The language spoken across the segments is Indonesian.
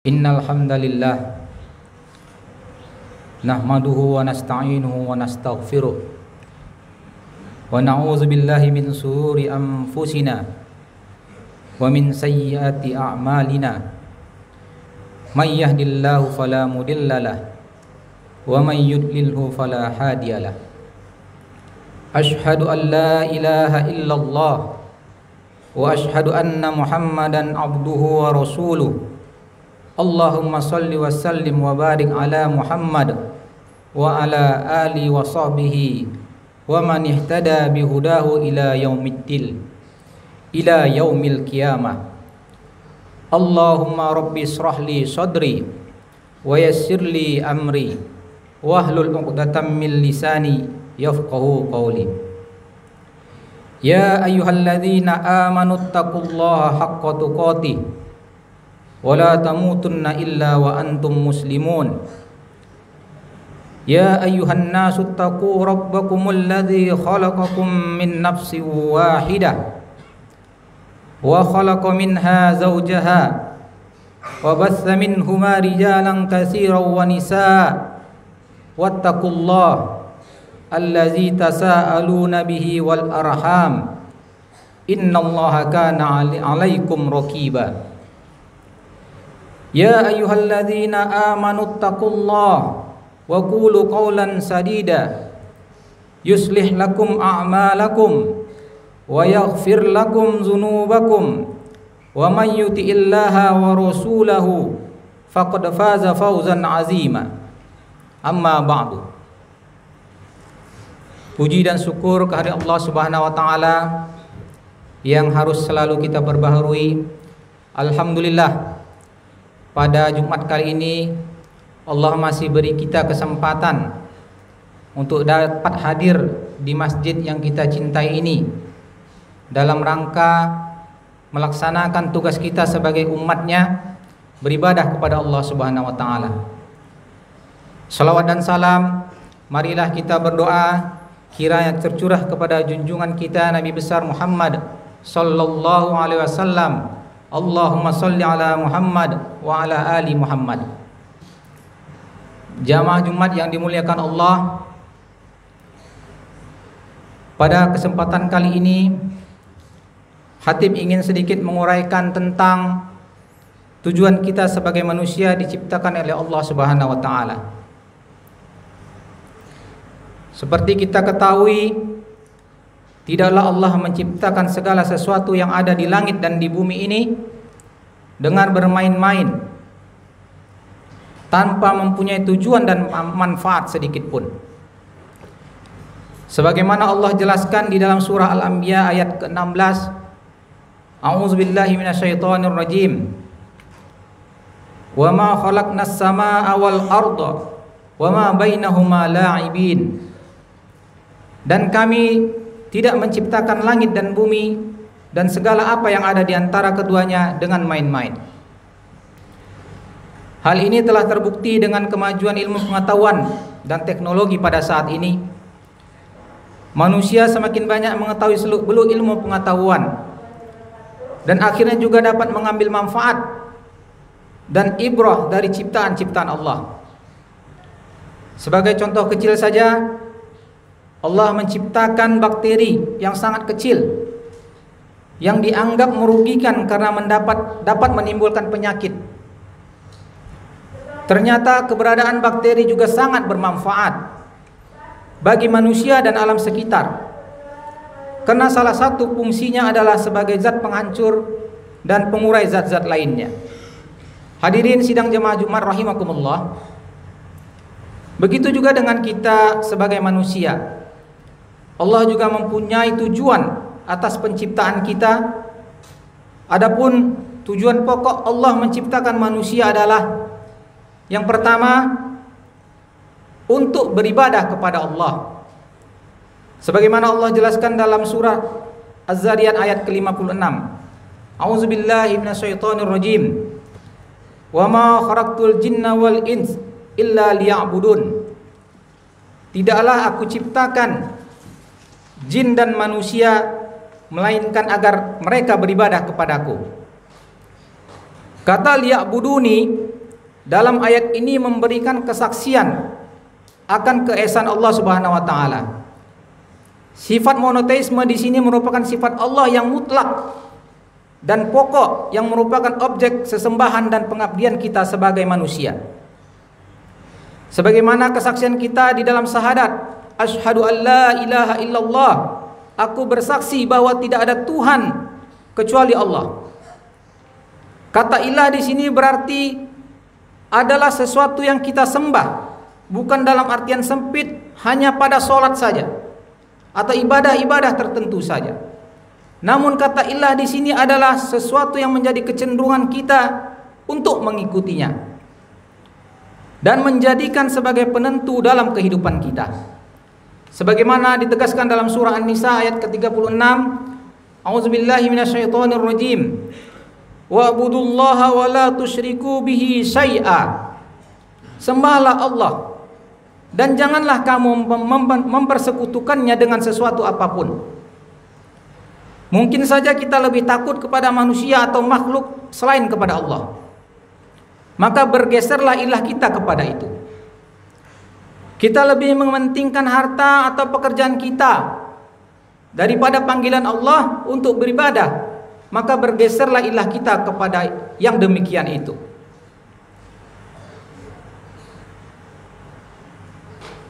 Innal hamdalillah nahmaduhu wa nasta'inuhu wa nastaghfiruh wa na'udzu billahi min shururi anfusina wa min sayyiati a'malina may yahdihillahu fala mudhillalah wa may yudlilhu fala hadiyalah. Asyhadu an la ilaha illallah wa asyhadu anna Muhammadan abduhu wa rasuluh. Allahumma salli wa sallim wa barik ala Muhammad wa ala ali wa sahbihi wa man ihtada bihudahu ila yaumiddin ila yaumil qiyamah. Allahumma rabbi israh li sadri wa yassir li amri wahlul 'uqdatam min lisani yafqahu qawli. Ya ayyuhalladzina amanu taqullaha haqqa tuqatih wa la tamutunna illa wa antum muslimun. Ya ayyuhan nasu taqu rabbakumul ladzi khalaqakum min nafsin wahidah wa khalaqa minha zawjaha wa batha minhuma rijalan katsiran wa nisaa wattaqullaha allazi tasaaluna bihi wal arham innallaha kana 'alaikum raqiba. Ya ayyuhalladzina amanu taqullaha wa qulu qawlan sadida yuslih lakum a'malakum wa yaghfir lakum dzunubakum wa may yuti'illaha wa rasulahu faqad faza fawzan 'azima. Amma ba'du. Puji dan syukur kehadirat Allah Subhanahu wa taala yang harus selalu kita perbaharui. Alhamdulillah, pada Jumat kali ini Allah masih beri kita kesempatan untuk dapat hadir di masjid yang kita cintai ini dalam rangka melaksanakan tugas kita sebagai umatnya, beribadah kepada Allah Subhanahu wa taala. Salawat dan salam marilah kita berdoa kiranya tercurah kepada junjungan kita Nabi besar Muhammad sallallahu alaihi wasallam. Allahumma salli ala Muhammad wa ala ali Muhammad. Jamaah Jumat yang dimuliakan Allah, pada kesempatan kali ini Khatib ingin sedikit menguraikan tentang tujuan kita sebagai manusia diciptakan oleh Allah Subhanahu wa taala. Seperti kita ketahui, tidaklah Allah menciptakan segala sesuatu yang ada di langit dan di bumi ini dengan bermain-main, tanpa mempunyai tujuan dan manfaat sedikit pun. Sebagaimana Allah jelaskan di dalam surah Al-Anbiya ayat ke-16, A'udzubillahi minasyaitonir rajim. Wa ma khalaqnas samaa'a wal arda wa ma bainahuma la'ibin. Dan kami tidak menciptakan langit dan bumi dan segala apa yang ada di antara keduanya dengan main-main. Hal ini telah terbukti dengan kemajuan ilmu pengetahuan dan teknologi pada saat ini. Manusia semakin banyak mengetahui seluk-beluk ilmu pengetahuan dan akhirnya juga dapat mengambil manfaat dan ibrah dari ciptaan-ciptaan Allah. Sebagai contoh kecil saja, Allah menciptakan bakteri yang sangat kecil yang dianggap merugikan karena dapat menimbulkan penyakit. Ternyata keberadaan bakteri juga sangat bermanfaat bagi manusia dan alam sekitar, karena salah satu fungsinya adalah sebagai zat penghancur dan pengurai zat-zat lainnya. Hadirin sidang jemaah Jumat rahimakumullah, begitu juga dengan kita sebagai manusia. Allah juga mempunyai tujuan atas penciptaan kita. Adapun tujuan pokok Allah menciptakan manusia adalah yang pertama, untuk beribadah kepada Allah. Sebagaimana Allah jelaskan dalam surah Az-Zariyat ayat ke-56. A'udzubillahi minasyaitonir rajim. Wa ma khalaqtul jinna wal ins illa liya'budun. Tidaklah aku ciptakan jin dan manusia melainkan agar mereka beribadah kepadaku. Kata liya'buduni dalam ayat ini memberikan kesaksian akan keesaan Allah Subhanahu wa taala. Sifat monoteisme di sini merupakan sifat Allah yang mutlak dan pokok, yang merupakan objek sesembahan dan pengabdian kita sebagai manusia. Sebagaimana kesaksian kita di dalam syahadat, asyhadu an la ilaha illallah, aku bersaksi bahwa tidak ada Tuhan kecuali Allah. Kata ilah di sini berarti adalah sesuatu yang kita sembah, bukan dalam artian sempit hanya pada sholat saja atau ibadah-ibadah tertentu saja. Namun kata ilah di sini adalah sesuatu yang menjadi kecenderungan kita untuk mengikutinya dan menjadikan sebagai penentu dalam kehidupan kita. Sebagaimana ditegaskan dalam surah An-Nisa ayat ke-36, A'udzubillahi minasyaitonirrajim. Wa'budullaha wa la tusyriku bihi syai'a. Sembahlah Allah dan janganlah kamu mempersekutukannya dengan sesuatu apapun. Mungkin saja kita lebih takut kepada manusia atau makhluk selain kepada Allah, maka bergeserlah ilah kita kepada itu. Kita lebih mementingkan harta atau pekerjaan kita daripada panggilan Allah untuk beribadah, maka bergeserlah ilah kita kepada yang demikian itu.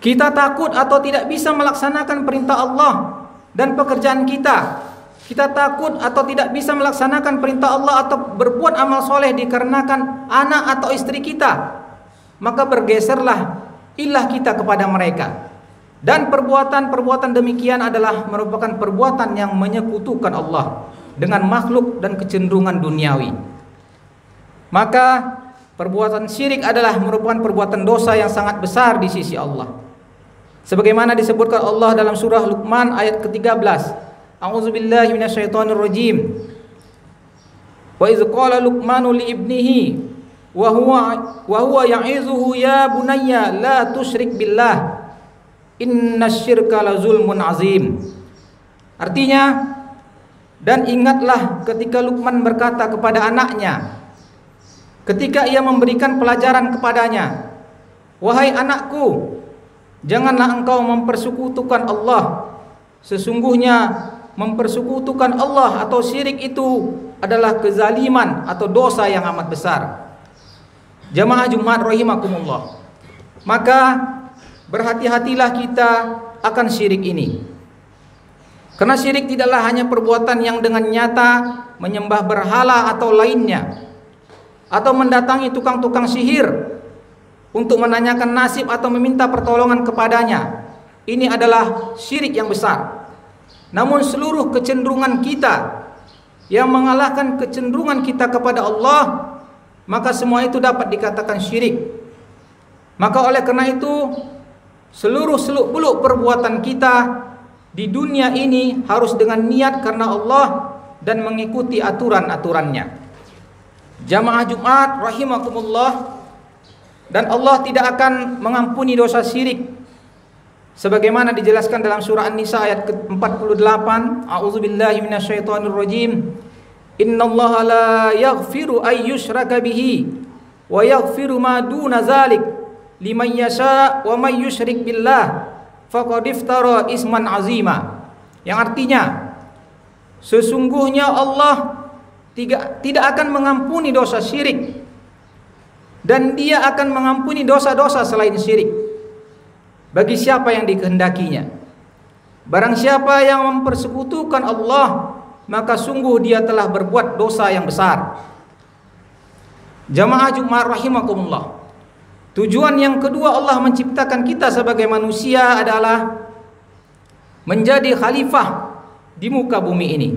Kita takut atau tidak bisa melaksanakan perintah Allah dan pekerjaan kita. Kita takut atau tidak bisa melaksanakan perintah Allah atau berbuat amal soleh dikarenakan anak atau istri kita, maka bergeserlah ilah kita kepada mereka. Dan perbuatan-perbuatan demikian adalah merupakan perbuatan yang menyekutukan Allah dengan makhluk dan kecenderungan duniawi. Maka perbuatan syirik adalah merupakan perbuatan dosa yang sangat besar di sisi Allah. Sebagaimana disebutkan Allah dalam surah Luqman ayat ke-13. A'udzubillahi minasyaitonirrajim. Wa idz qala Luqmanu li ibnihi wa huwa ya'izuhu ya bunayya la tusyrik billah innasyirka la zulmun azim. Artinya, dan ingatlah ketika Luqman berkata kepada anaknya ketika ia memberikan pelajaran kepadanya, wahai anakku, janganlah engkau mempersekutukan Allah. Sesungguhnya mempersekutukan Allah atau syirik itu adalah kezaliman atau dosa yang amat besar. Jamaah Jumat rahimakumullah. Maka berhati-hatilah kita akan syirik ini. Karena syirik tidaklah hanya perbuatan yang dengan nyata menyembah berhala atau lainnya, atau mendatangi tukang-tukang sihir untuk menanyakan nasib atau meminta pertolongan kepadanya. Ini adalah syirik yang besar. Namun seluruh kecenderungan kita yang mengalahkan kecenderungan kita kepada Allah, maka semua itu dapat dikatakan syirik. Maka oleh karena itu, seluruh seluk-beluk perbuatan kita di dunia ini harus dengan niat karena Allah dan mengikuti aturan-aturannya. Jamaah Jumat rahimakumullah, dan Allah tidak akan mengampuni dosa syirik sebagaimana dijelaskan dalam surah An-Nisa ayat ke-48. A'udzubillahi minasyaitonirrajim. Innallaha la yaghfiru ay yushraka bihi wa yaghfiru ma duna dzalik liman yasha wa may yusyrik billah faqad iftara isman azima. Yang artinya, sesungguhnya Allah tidak akan mengampuni dosa syirik, dan Dia akan mengampuni dosa-dosa selain syirik bagi siapa yang dikehendakinya. Barang siapa yang mempersekutukan Allah, maka sungguh dia telah berbuat dosa yang besar. Jamaah Jumat rahimakumullah. Tujuan yang kedua Allah menciptakan kita sebagai manusia adalah menjadi khalifah di muka bumi ini.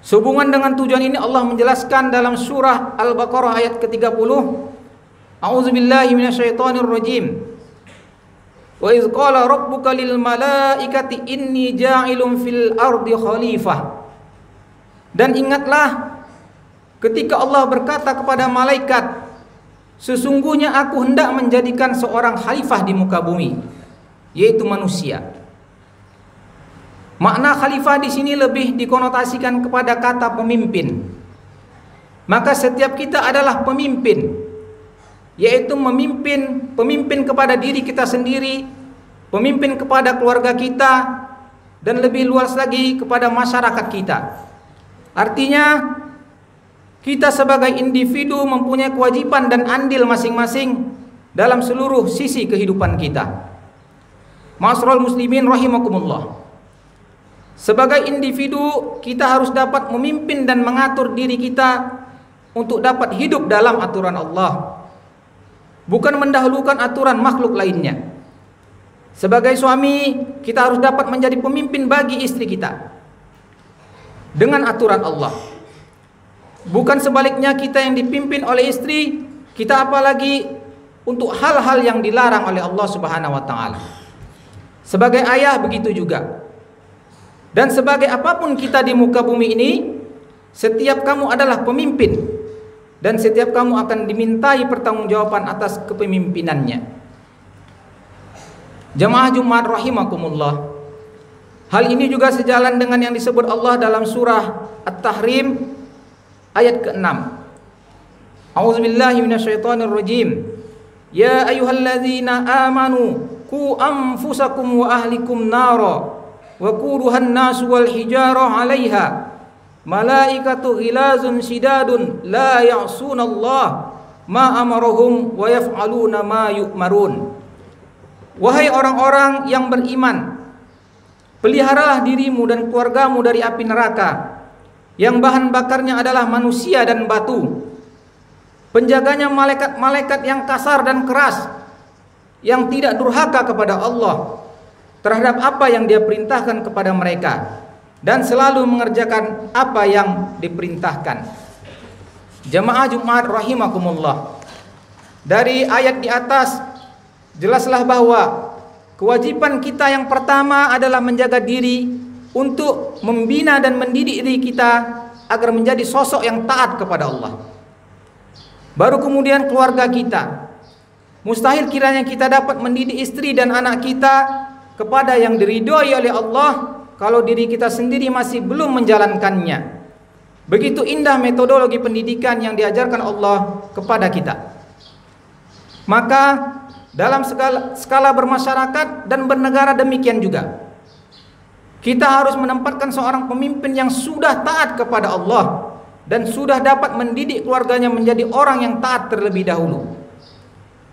Sehubungan dengan tujuan ini Allah menjelaskan dalam surah Al-Baqarah ayat ke-30. A'udzubillahi minasyaitonirrajim. Wa idz qala rabbuka lil malaikati inni ja'ilun fil ardi khalifah. Dan ingatlah ketika Allah berkata kepada malaikat, sesungguhnya aku hendak menjadikan seorang khalifah di muka bumi, yaitu manusia. Makna khalifah di sini lebih dikonotasikan kepada kata pemimpin. Maka setiap kita adalah pemimpin yaitu pemimpin kepada diri kita sendiri, pemimpin kepada keluarga kita, dan lebih luas lagi kepada masyarakat kita. Artinya kita sebagai individu mempunyai kewajiban dan andil masing-masing dalam seluruh sisi kehidupan kita. Ma'asyiral muslimin rahimakumullah. Sebagai individu kita harus dapat memimpin dan mengatur diri kita untuk dapat hidup dalam aturan Allah, bukan mendahulukan aturan makhluk lainnya. Sebagai suami kita harus dapat menjadi pemimpin bagi istri kita dengan aturan Allah. Bukan sebaliknya kita yang dipimpin oleh istri kita, apalagi untuk hal-hal yang dilarang oleh Allah Subhanahu wa taala. Sebagai ayah begitu juga. Dan sebagai apapun kita di muka bumi ini, setiap kamu adalah pemimpin dan setiap kamu akan dimintai pertanggungjawaban atas kepemimpinannya. Jamaah Jumat rahimakumullah. Hal ini juga sejalan dengan yang disebut Allah dalam surah At-Tahrim ayat ke-6. A'udzubillahi minasyaitonirrajim. Ya ayyuhalladzina amanu qu anfusakum wa ahlikum nara wa quduhan nasu wal hijarah 'alaiha malaikatu ghilazun shidadun la ya'sunallaha ma amarahum wa yaf'aluna ma yu'marun. Wahai orang-orang yang beriman, peliharalah dirimu dan keluargamu dari api neraka yang bahan bakarnya adalah manusia dan batu. Penjaganya malaikat-malaikat yang kasar dan keras, yang tidak durhaka kepada Allah terhadap apa yang Dia perintahkan kepada mereka, dan selalu mengerjakan apa yang diperintahkan. Jamaah Jumat rahimakumullah. Dari ayat di atas jelaslah bahwa kewajiban kita yang pertama adalah menjaga diri untuk membina dan mendidik diri kita agar menjadi sosok yang taat kepada Allah. Baru kemudian keluarga kita. Mustahil kiranya kita dapat mendidik istri dan anak kita kepada yang diridhoi oleh Allah kalau diri kita sendiri masih belum menjalankannya. Begitu indah metodologi pendidikan yang diajarkan Allah kepada kita. Maka dalam skala bermasyarakat dan bernegara demikian juga. Kita harus menempatkan seorang pemimpin yang sudah taat kepada Allah dan sudah dapat mendidik keluarganya menjadi orang yang taat terlebih dahulu.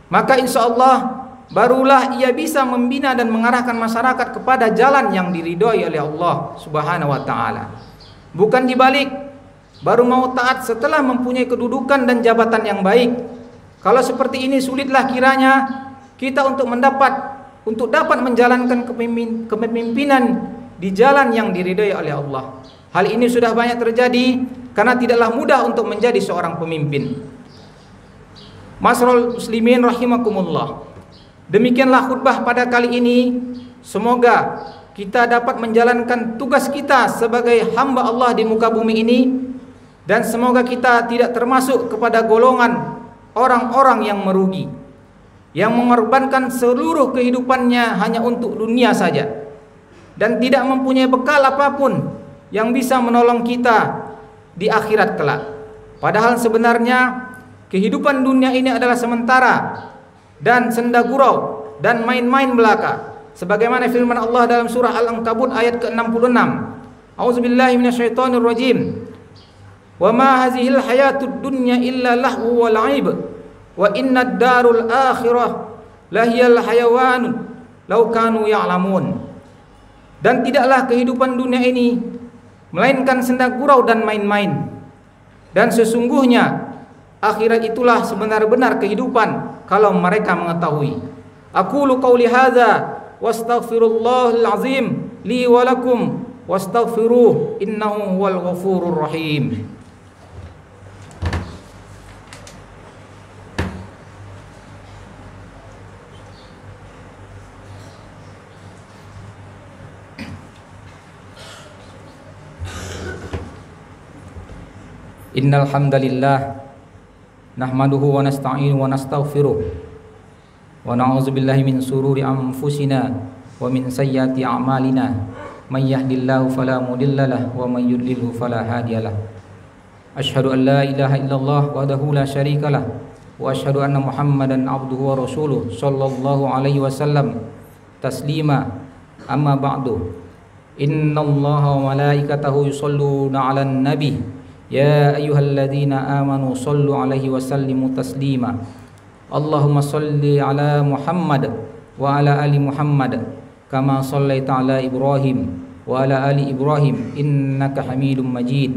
Maka insya Allah barulah ia bisa membina dan mengarahkan masyarakat kepada jalan yang diridhoi oleh Allah Subhanahu wa taala. Bukan dibalik, baru mau taat setelah mempunyai kedudukan dan jabatan yang baik. Kalau seperti ini sulitlah kiranya kita untuk dapat menjalankan kepemimpinan di jalan yang diridhai oleh Allah. Hal ini sudah banyak terjadi karena tidaklah mudah untuk menjadi seorang pemimpin. Ma'asyiral muslimin rahimakumullah. Demikianlah khutbah pada kali ini. Semoga kita dapat menjalankan tugas kita sebagai hamba Allah di muka bumi ini, dan semoga kita tidak termasuk kepada golongan orang-orang yang merugi, yang mengorbankan seluruh kehidupannya hanya untuk dunia saja dan tidak mempunyai bekal apapun yang bisa menolong kita di akhirat kelak. Padahal sebenarnya kehidupan dunia ini adalah sementara dan senda gurau dan main-main belaka. Sebagaimana firman Allah dalam surah Al-Ankabut ayat ke-66. A'udzubillahi minasyaitonirrajim. Wa ma hazihil hayatud dunya illa lahu wa la'ib wa innad darul akhirah lahiyal hayawan law kanu ya'lamun. Dan tidaklah kehidupan dunia ini melainkan senda gurau dan main-main, dan sesungguhnya akhirat itulah sebenar-benar kehidupan kalau mereka mengetahui. Aqulu qauli hadza wastaghfirullahal azim li wa lakum wastaghfiruh innahu huwal ghafurur rahim. Innal hamdalillah nahmaduhu wa nasta'inu wa nastaghfiruh wa na'udzu billahi min sururi anfusina wa min sayyiati a'malina may yahdihillahu fala mudhillalah wa may yudlilhu fala hadiyalah. Asyhadu an la ilaha illallah wahdahu la syarikalah وأشهد أن محمدا عبده ورسوله صلى الله عليه وسلم تسليما أما بعد إن الله وملائكته يصلون على النبي يا أيها الذين آمنوا صلوا عليه وسلموا تسليما اللهم صل على محمد وعلى آل محمد كما صليت على إبراهيم وعلى آل إبراهيم إنك حميد مجيد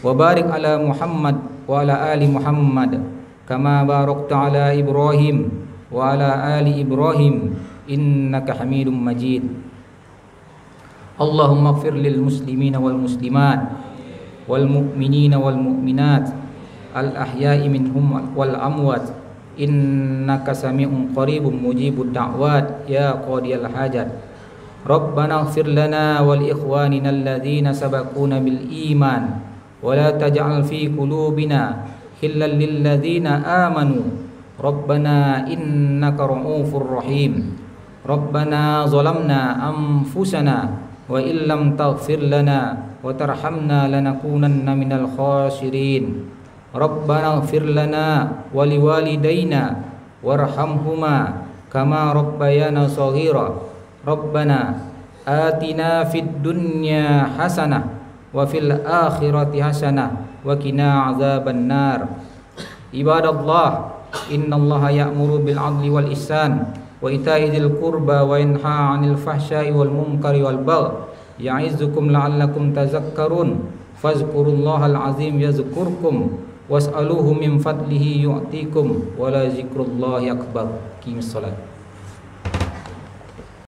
وبارك على محمد وعلى آل محمد كما باركت على إبراهيم وعلى آل إبراهيم إنك حميد مجيد اللهم اغفر للمسلمين والمسلمات والمؤمنين والمؤمنات الأحياء منهم والأموات إنك سميع قريب مجيب الدعوات يا قاضي الحاجات ربنا اغفر لنا ولإخواننا الذين سبقونا بالإيمان ولا تجعل في قلوبنا غلا للذين آمنوا ربنا إنك رؤوف رحيم ربنا ظلمنا أنفسنا وإن لم تغفر لنا وترحمنا لنكونن من الخاسرين ربنا اغفر لنا ولوالدينا وارحمهما كما ربيانا صغيرا ربنا آتنا في الدنيا حسنة وفي الآخرة حسنة وقنا عذاب النار عباد الله إن الله يأمر بالعدل والإحسان وإيتاء ذي القربى وينهى عن الفحشاء والمنكر والبغي يعظكم لعلكم تذكرون فاذكروا الله العظيم يذكركم واسألوه من فضله يؤتيكم ولذكر الله أكبر. قيموا الصلاة.